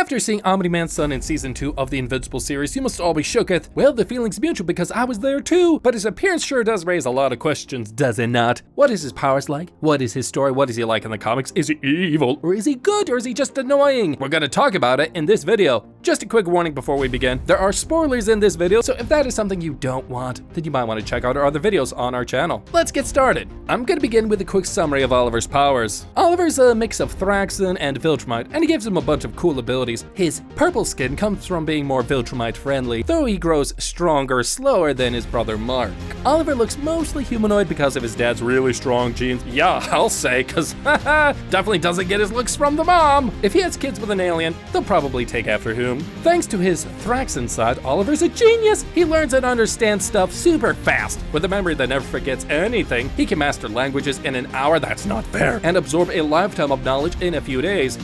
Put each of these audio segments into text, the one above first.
After seeing Omniman's son in season 2 of the Invincible series, you must all be shooketh. Well, the feeling's mutual because I was there too, but his appearance sure does raise a lot of questions, does it not? What is his powers like? What is his story? What is he like in the comics? Is he evil? Or is he good? Or is he just annoying? We're gonna talk about it in this video. Just a quick warning before we begin. There are spoilers in this video, so if that is something you don't want, then you might want to check out our other videos on our channel. Let's get started. I'm gonna begin with a quick summary of Oliver's powers. Oliver's a mix of Thraxan and Viltrumite, and he gives him a bunch of cool abilities. His purple skin comes from being more Viltrumite friendly, though he grows stronger slower than his brother Mark. Oliver looks mostly humanoid because of his dad's really strong genes. Yeah, I'll say, cause definitely doesn't get his looks from the mom. If he has kids with an alien, they'll probably take after him. Thanks to his Thraxan side, Oliver's a genius. He learns and understands stuff super fast. With a memory that never forgets anything, he can master languages in an hour, that's not fair, and absorb a lifetime of knowledge in a few days.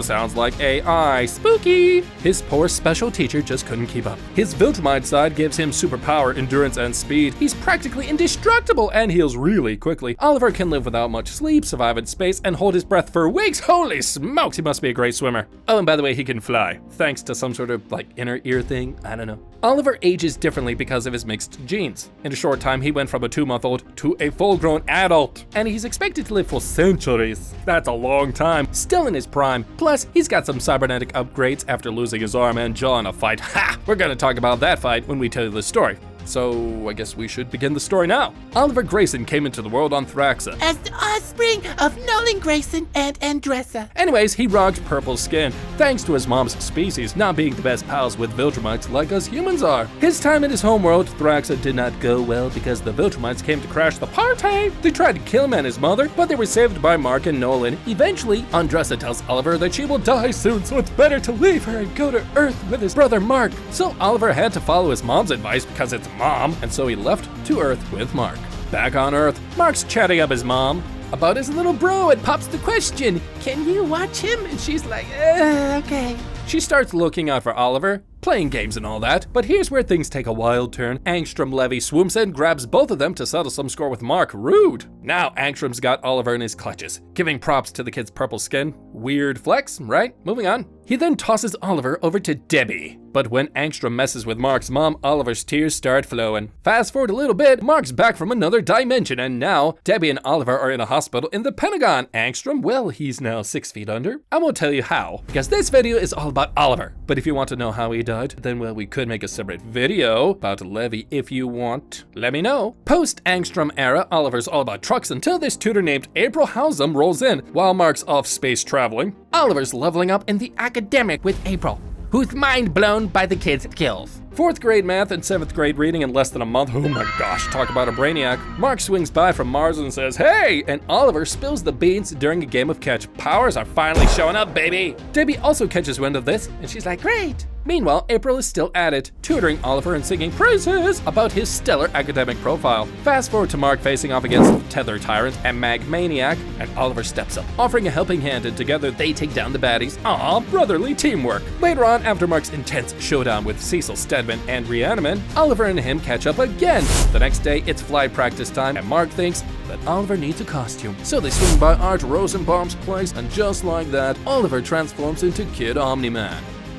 Sounds like AI. Spooky! His poor special teacher just couldn't keep up. His Viltrumite side gives him superpower, endurance, and speed. He's practically indestructible and heals really quickly. Oliver can live without much sleep, survive in space, and hold his breath for weeks. Holy smokes, he must be a great swimmer. Oh, and by the way, he can fly, thanks to some sort of like inner ear thing, I don't know. Oliver ages differently because of his mixed genes. In a short time, he went from a 2-month-old to a full-grown adult, and he's expected to live for centuries. That's a long time, still in his prime. Plus, he's got some cybernetic upgrades after losing his arm and jaw in a fight. Ha! We're gonna talk about that fight when we tell you the story. So, I guess we should begin the story now. Oliver Grayson came into the world on Thraxan as the offspring of Nolan Grayson and Andressa. Anyways, he rocked purple skin, thanks to his mom's species not being the best pals with Viltrumites like us humans are. His time in his homeworld, Thraxan, did not go well because the Viltrumites came to crash the party. They tried to kill him and his mother, but they were saved by Mark and Nolan. Eventually, Andressa tells Oliver that she will die soon, so it's better to leave her and go to Earth with his brother Mark. So Oliver had to follow his mom's advice because it's mom, and so he left to Earth with Mark. Back on Earth, Mark's chatting up his mom about his little bro and pops the question, "Can you watch him?" And she's like, okay. She starts looking out for Oliver, playing games and all that, but here's where things take a wild turn. Angstrom Levy swoops in, grabs both of them to settle some score with Mark. Rude. Now Angstrom's got Oliver in his clutches, giving props to the kid's purple skin. Weird flex, right? Moving on. He then tosses Oliver over to Debbie. But when Angstrom messes with Mark's mom, Oliver's tears start flowing. Fast forward a little bit, Mark's back from another dimension, and now Debbie and Oliver are in a hospital in the Pentagon. Angstrom, well, he's now 6 feet under. I won't tell you how, because this video is all about Oliver. But if you want to know how he died, then well, we could make a separate video about Levy if you want. Let me know. Post Angstrom era, Oliver's all about trucks until this tutor named April Housem rolls in while Mark's off space traveling. Oliver's leveling up in the academic with April, who's mind blown by the kid's skills. 4th grade math and 7th grade reading in less than a month. Oh my gosh, talk about a brainiac. Mark swings by from Mars and says, "Hey!" And Oliver spills the beans during a game of catch. Powers are finally showing up, baby. Debbie also catches wind of this, and she's like, "Great." Meanwhile, April is still at it, tutoring Oliver and singing praises about his stellar academic profile. Fast forward to Mark facing off against Tether Tyrant and Mag Maniac, and Oliver steps up, offering a helping hand, and together they take down the baddies. Aw, brotherly teamwork. Later on, after Mark's intense showdown with Cecil Stedman and Rhiannon, Oliver and him catch up again. The next day, it's fly practice time, and Mark thinks that Oliver needs a costume. So they swing by Art Rosenbaum's place, and just like that, Oliver transforms into Kid Omniman.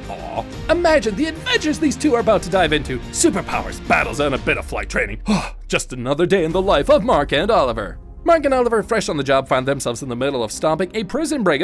Aw, imagine the adventures these two are about to dive into. Superpowers, battles, and a bit of flight training. Just another day in the life of Mark and Oliver. Mark and Oliver, fresh on the job, find themselves in the middle of stomping a prison break.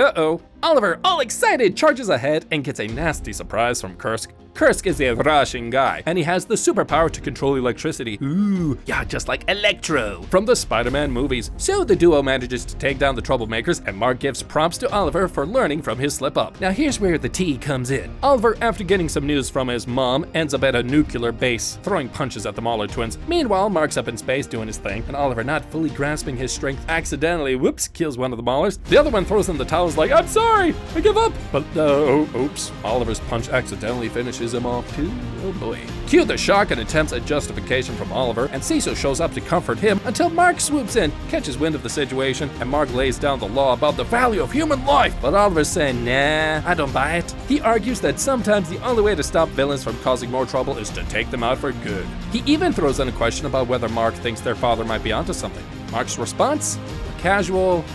Oliver, all excited, charges ahead and gets a nasty surprise from Kursk. Kursk is a Russian guy, and he has the superpower to control electricity. Ooh, yeah, just like Electro from the Spider-Man movies. So the duo manages to take down the troublemakers, and Mark gives props to Oliver for learning from his slip-up. Now here's where the tea comes in. Oliver, after getting some news from his mom, ends up at a nuclear base, throwing punches at the Mauler twins. Meanwhile, Mark's up in space doing his thing, and Oliver, not fully grasping his strength, accidentally, kills one of the Maulers. The other one throws in the towels like, "I'm sorry, I give up." But oops, Oliver's punch accidentally finishes him off too. Oh boy. Cue the shock and attempts at justification from Oliver, and Cecil shows up to comfort him until Mark swoops in, catches wind of the situation, and Mark lays down the law about the value of human life. But Oliver's saying, nah, I don't buy it. He argues that sometimes the only way to stop villains from causing more trouble is to take them out for good. He even throws in a question about whether Mark thinks their father might be onto something. Mark's response? A casual,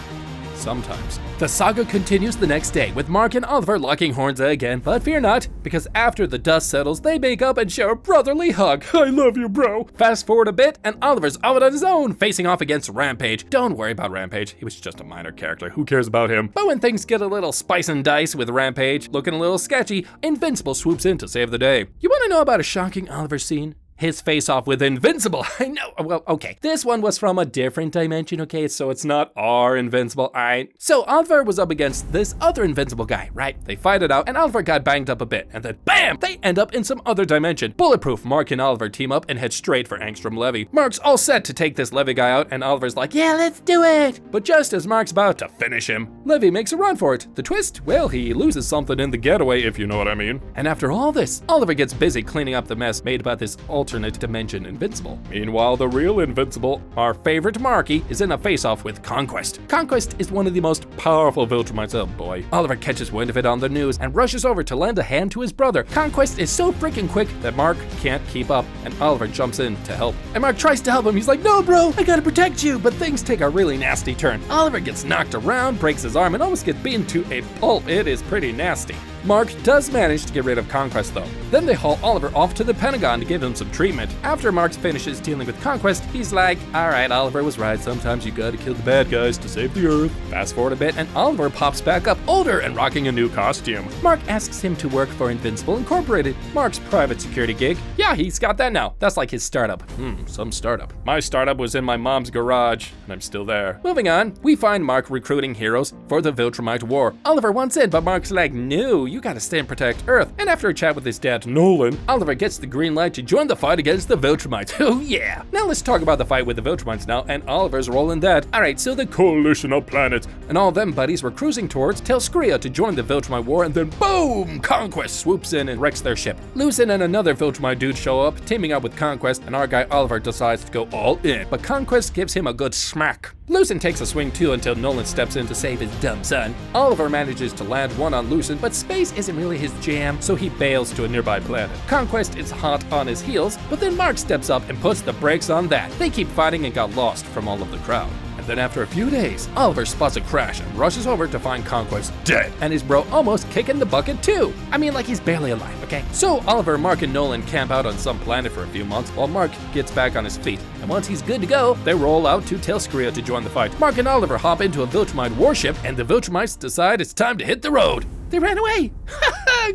sometimes. The saga continues the next day, with Mark and Oliver locking horns again, but fear not, because after the dust settles, they make up and share a brotherly hug. I love you, bro. Fast forward a bit, and Oliver's out on his own, facing off against Rampage. Don't worry about Rampage, he was just a minor character, who cares about him? But when things get a little spice and dice with Rampage, looking a little sketchy, Invincible swoops in to save the day. You wanna know about a shocking Oliver scene? His face-off with Invincible. I know, well, okay. This one was from a different dimension, okay? So it's not our Invincible, alright? So Oliver was up against this other Invincible guy, right? They fight it out, and Oliver got banged up a bit, and then BAM! They end up in some other dimension. Bulletproof, Mark and Oliver team up and head straight for Angstrom Levy. Mark's all set to take this Levy guy out, and Oliver's like, yeah, let's do it! But just as Mark's about to finish him, Levy makes a run for it. The twist? Well, he loses something in the getaway, if you know what I mean. And after all this, Oliver gets busy cleaning up the mess made by this alternate dimension Invincible. Meanwhile, the real Invincible, our favorite Marky, is in a face-off with Conquest. Conquest is one of the most powerful Viltrumites. Oh boy. Oliver catches wind of it on the news and rushes over to lend a hand to his brother. Conquest is so freaking quick that Mark can't keep up, and Oliver jumps in to help. And Mark tries to help him. He's like, no bro, I gotta protect you, but things take a really nasty turn. Oliver gets knocked around, breaks his arm, and almost gets beaten to a pulp. It is pretty nasty. Mark does manage to get rid of Conquest though. Then they haul Oliver off to the Pentagon to give him some treatment. After Mark finishes dealing with Conquest, he's like, alright, Oliver was right, sometimes you gotta kill the bad guys to save the Earth. Fast forward a bit, and Oliver pops back up, older and rocking a new costume. Mark asks him to work for Invincible Incorporated, Mark's private security gig. Yeah, he's got that now. That's like his startup. Some startup. My startup was in my mom's garage, and I'm still there. Moving on, we find Mark recruiting heroes for the Viltrumite War. Oliver wants in, but Mark's like, no, you gotta stay and protect Earth. And after a chat with his dad, Nolan, Oliver gets the green light to join the fight against the Viltrumites. Oh yeah! Now let's talk about the fight with the Viltrumites now, and Oliver's role in that. Alright, so the coalition of planets and all them buddies were cruising towards Telskria to join the Viltrumite War, and then boom! Conquest swoops in and wrecks their ship. Lucen and another Viltrumite dude show up, teaming up with Conquest, and our guy Oliver decides to go all in, but Conquest gives him a good smack. Lucen takes a swing too until Nolan steps in to save his dumb son. Oliver manages to land one on Lucen, but space isn't really his jam, so he bails to a nearby planet. Conquest is hot on his heels, but then Mark steps up and puts the brakes on that. They keep fighting and got lost from all of the crowd. Then after a few days, Oliver spots a crash and rushes over to find Conquest dead, and his bro almost kicking the bucket too. I mean, like he's barely alive, okay? So Oliver, Mark, and Nolan camp out on some planet for a few months while Mark gets back on his feet. And once he's good to go, they roll out to Telskria to join the fight. Mark and Oliver hop into a Viltrumite warship, and the Viltrumites decide it's time to hit the road. They ran away.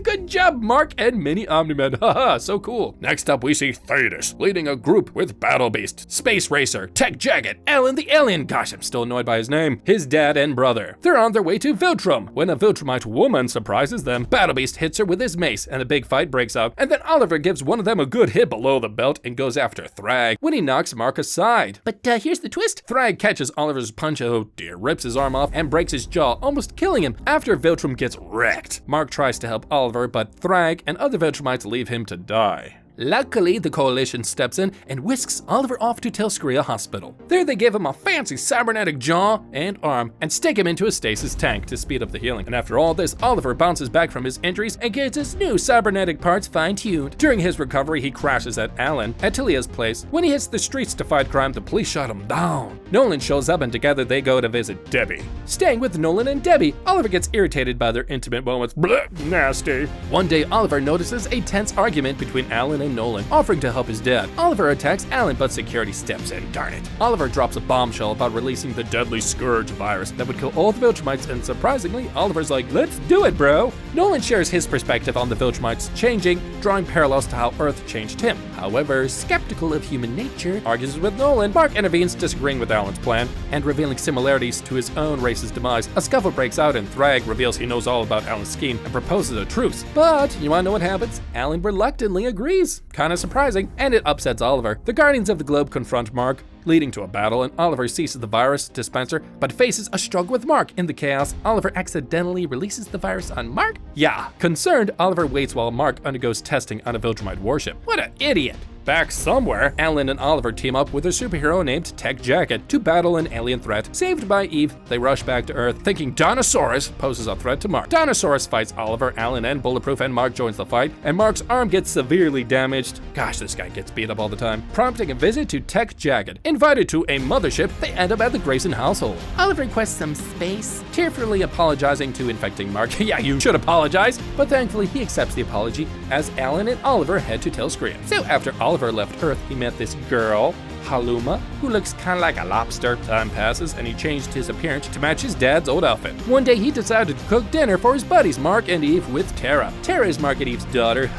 Good job, Mark and Mini Omniman. Haha, so cool. Next up, we see Thetis leading a group with Battle Beast, Space Racer, Tech Jacket, Alan the Alien. Gosh, I'm still annoyed by his name. His dad and brother. They're on their way to Viltrum. When a Viltrumite woman surprises them, Battle Beast hits her with his mace, and a big fight breaks out. And then Oliver gives one of them a good hit below the belt and goes after Thragg when he knocks Mark aside. But here's the twist. Thragg catches Oliver's punch, oh dear, rips his arm off and breaks his jaw, almost killing him. After Viltrum gets wrecked, Mark tries to help Oliver, but Thragg and other Viltrumites leave him to die. Luckily, the coalition steps in and whisks Oliver off to Telskria Hospital. There they give him a fancy cybernetic jaw and arm and stick him into a stasis tank to speed up the healing. And after all this, Oliver bounces back from his injuries and gets his new cybernetic parts fine-tuned. During his recovery, he crashes at Alan, Attilia's place. When he hits the streets to fight crime, the police shut him down. Nolan shows up and together they go to visit Debbie. Staying with Nolan and Debbie, Oliver gets irritated by their intimate moments. Blech, nasty. One day, Oliver notices a tense argument between Alan and Nolan, offering to help his dad. Oliver attacks Alan, but security steps in, darn it. Oliver drops a bombshell about releasing the deadly Scourge virus that would kill all the Viltrumites, and surprisingly, Oliver's like, let's do it, bro. Nolan shares his perspective on the Viltrumites changing, drawing parallels to how Earth changed him. However, skeptical of human nature, argues with Nolan. Mark intervenes, disagreeing with Alan's plan, and revealing similarities to his own race's demise. A scuffle breaks out, and Thragg reveals he knows all about Alan's scheme and proposes a truce. But, you wanna know what happens? Alan reluctantly agrees. Kinda surprising, and it upsets Oliver. The Guardians of the Globe confront Mark, leading to a battle, and Oliver seizes the virus dispenser, but faces a struggle with Mark. In the chaos, Oliver accidentally releases the virus on Mark? Yeah. Concerned, Oliver waits while Mark undergoes testing on a Viltrumite warship. What an idiot! Back somewhere, Alan and Oliver team up with a superhero named Tech Jacket to battle an alien threat. Saved by Eve, they rush back to Earth, thinking Dinosaurus poses a threat to Mark. Dinosaurus fights Oliver, Alan, and Bulletproof, and Mark joins the fight, and Mark's arm gets severely damaged. Gosh, this guy gets beat up all the time. Prompting a visit to Tech Jacket. Invited to a mothership, they end up at the Grayson household. Oliver requests some space, tearfully apologizing to infecting Mark. Yeah, you should apologize, but thankfully he accepts the apology as Alan and Oliver head to Telskria. So after Oliver left Earth, he met this girl, Haluma, who looks kinda like a lobster. Time passes and he changed his appearance to match his dad's old outfit. One day he decided to cook dinner for his buddies Mark and Eve with Tara. Tara is Mark and Eve's daughter.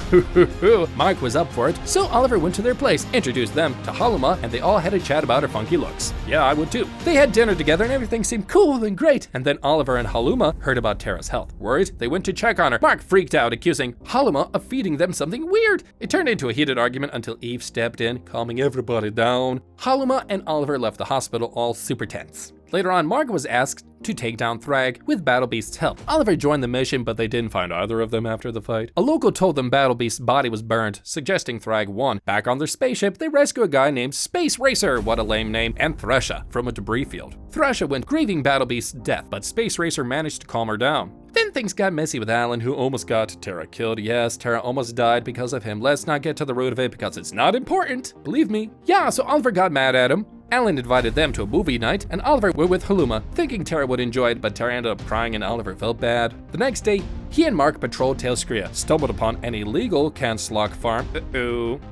Mike was up for it, so Oliver went to their place, introduced them to Haluma, and they all had a chat about her funky looks. Yeah, I would too. They had dinner together and everything seemed cool and great, and then Oliver and Haluma heard about Tara's health. Worried, they went to check on her. Mark freaked out, accusing Haluma of feeding them something weird. It turned into a heated argument until Eve stepped in, calming everybody down. Haluma and Oliver left the hospital all super tense. Later on, Mark was asked to take down Thragg with Battle Beast's help. Oliver joined the mission, but they didn't find either of them after the fight. A local told them Battle Beast's body was burned, suggesting Thragg won. Back on their spaceship, they rescue a guy named Space Racer, what a lame name, and Thresha from a debris field. Thresha went grieving Battle Beast's death, but Space Racer managed to calm her down. Then things got messy with Alan, who almost got Tara killed. Yes, Tara almost died because of him. Let's not get to the root of it because it's not important. Believe me. Yeah, so Oliver got mad at him. Alan invited them to a movie night, and Oliver went with Haluma, thinking Tara would enjoy it, but Tara ended up crying and Oliver felt bad. The next day, he and Mark patrolled Telskria, stumbled upon an illegal Canslock farm,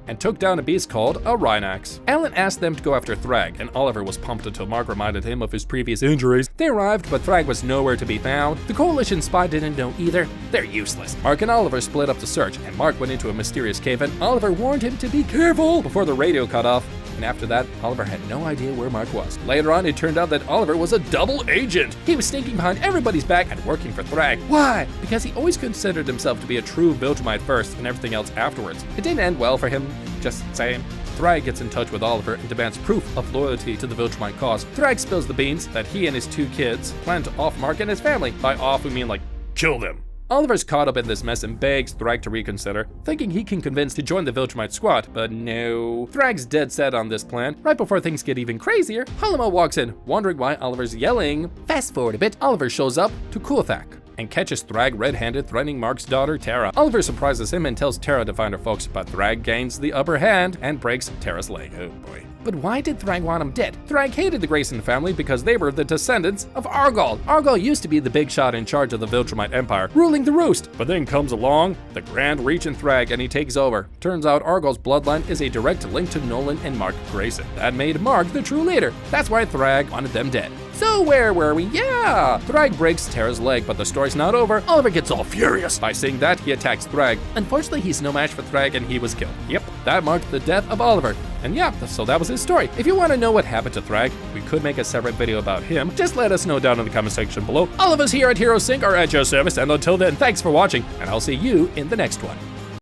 and took down a beast called a Rhinax. Alan asked them to go after Thragg, and Oliver was pumped until Mark reminded him of his previous injuries. They arrived, but Thragg was nowhere to be found. The Coalition spy didn't know either. They're useless. Mark and Oliver split up the search, and Mark went into a mysterious cave, and Oliver warned him to be careful before the radio cut off. And after that, Oliver had no idea where Mark was. Later on, it turned out that Oliver was a double agent. He was sneaking behind everybody's back and working for Thragg. Why? Because he always considered himself to be a true Viltrumite first and everything else afterwards. It didn't end well for him, just saying. Thragg gets in touch with Oliver and demands proof of loyalty to the Viltrumite cause. Thragg spills the beans that he and his 2 kids plan to off Mark and his family. By off, we mean like, kill them. Oliver's caught up in this mess and begs Thragg to reconsider, thinking he can convince to join the Viltrumite squad, but no. Thragg's dead set on this plan. Right before things get even crazier, Haluma walks in, wondering why Oliver's yelling. Fast forward a bit, Oliver shows up to Kulthak and catches Thragg red-handed, threatening Mark's daughter, Tara. Oliver surprises him and tells Tara to find her folks, but Thragg gains the upper hand and breaks Tara's leg. Oh boy. But why did Thragg want him dead? Thragg hated the Grayson family because they were the descendants of Argol. Argol used to be the big shot in charge of the Viltrumite Empire, ruling the roost. But then comes along the Grand Regent Thragg and he takes over. Turns out Argol's bloodline is a direct link to Nolan and Mark Grayson. That made Mark the true leader. That's why Thragg wanted them dead. So where were we? Yeah! Thragg breaks Tara's leg, but the story's not over. Oliver gets all furious. By seeing that, he attacks Thragg. Unfortunately, he's no match for Thragg and he was killed. Yep, that marked the death of Oliver. And yeah, so that was his story. If you want to know what happened to Thragg, we could make a separate video about him. Just let us know down in the comment section below. All of us here at Hero Sync are at your service, and until then, thanks for watching, and I'll see you in the next one.